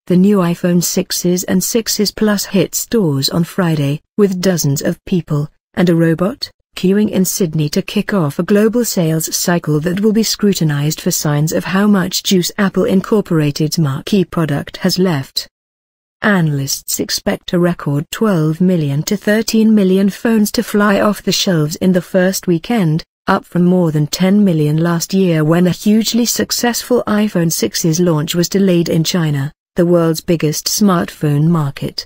The new iPhone 6s and 6s Plus hit stores on Friday, with dozens of people, and a robot, queuing in Sydney to kick off a global sales cycle that will be scrutinized for signs of how much juice Apple Incorporated's marquee product has left. Analysts expect a record 12 million to 13 million phones to fly off the shelves in the first weekend, up from more than 10 million last year when a hugely successful iPhone 6's launch was delayed in China, the world's biggest smartphone market.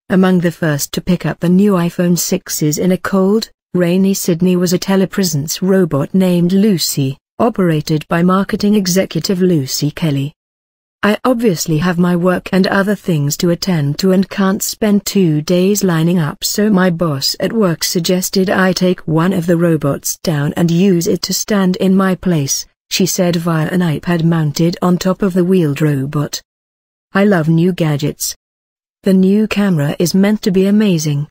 Among the first to pick up the new iPhone 6s in a cold, rainy Sydney was a telepresence robot named Lucy, operated by marketing executive Lucy Kelly. "I obviously have my work and other things to attend to and can't spend 2 days lining up, so my boss at work suggested I take one of the robots down and use it to stand in my place," she said via an iPad mounted on top of the wheeled robot. "I love new gadgets. The new camera is meant to be amazing."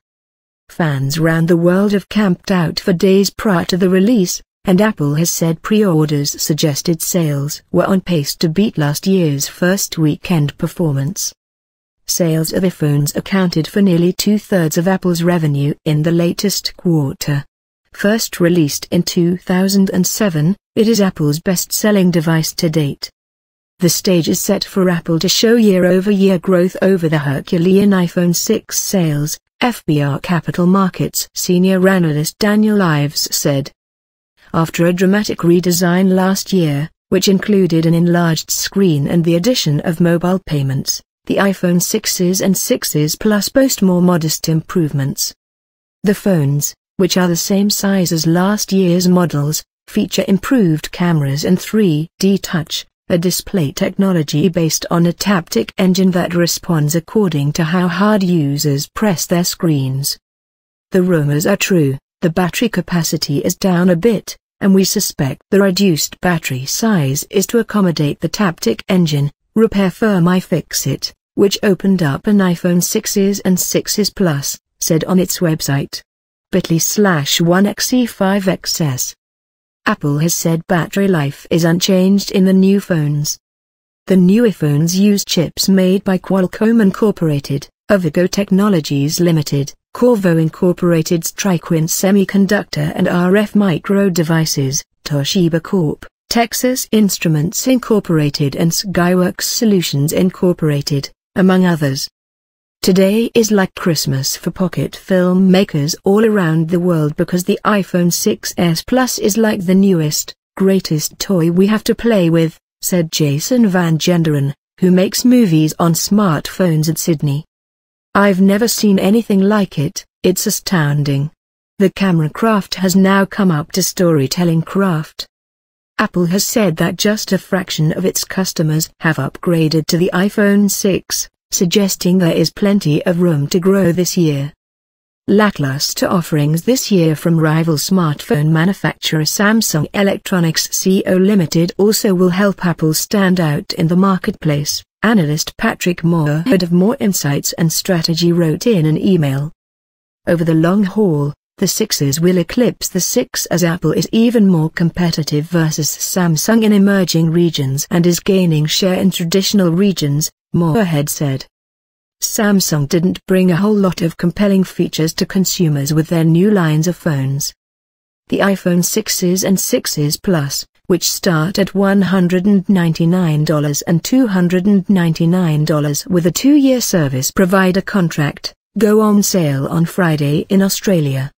Fans round the world have camped out for days prior to the release, and Apple has said pre-orders suggested sales were on pace to beat last year's first weekend performance. Sales of iPhones accounted for nearly 2/3 of Apple's revenue in the latest quarter. First released in 2007, it is Apple's best-selling device to date. The stage is set for Apple to show year-over-year growth over the Herculean iPhone 6 sales, FBR Capital Markets senior analyst Daniel Ives said. After a dramatic redesign last year, which included an enlarged screen and the addition of mobile payments, the iPhone 6s and 6s Plus boast more modest improvements. The phones, which are the same size as last year's models, feature improved cameras and 3D touch, a display technology based on a taptic engine that responds according to how hard users press their screens. The rumors are true, the battery capacity is down a bit, and we suspect the reduced battery size is to accommodate the taptic engine, repair firm iFixit, which opened up an iPhone 6s and 6s Plus, said on its website. bit.ly/1xe5xs. Apple has said battery life is unchanged in the new phones. The new iPhones use chips made by Qualcomm Incorporated, Avigo Technologies Limited, Qorvo Incorporated's Triquint Semiconductor and RF Micro Devices, Toshiba Corp., Texas Instruments Incorporated and Skyworks Solutions Incorporated, among others. Today is like Christmas for pocket film makers all around the world because the iPhone 6s Plus is like the newest, greatest toy we have to play with, said Jason Van Genderen, who makes movies on smartphones at Sydney. "I've never seen anything like it, it's astounding. The camera craft has now come up to storytelling craft." Apple has said that just a fraction of its customers have upgraded to the iPhone 6, suggesting there is plenty of room to grow this year. Lackluster offerings this year from rival smartphone manufacturer Samsung Electronics Co. Limited also will help Apple stand out in the marketplace, analyst Patrick Moore, head of More Insights and Strategy, wrote in an email. Over the long haul, the 6s will eclipse the 6 as Apple is even more competitive versus Samsung in emerging regions and is gaining share in traditional regions, Moorhead said. Samsung didn't bring a whole lot of compelling features to consumers with their new lines of phones. The iPhone 6s and 6s Plus, which start at $199 and $299 with a 2-year service provider contract, go on sale on Friday in Australia.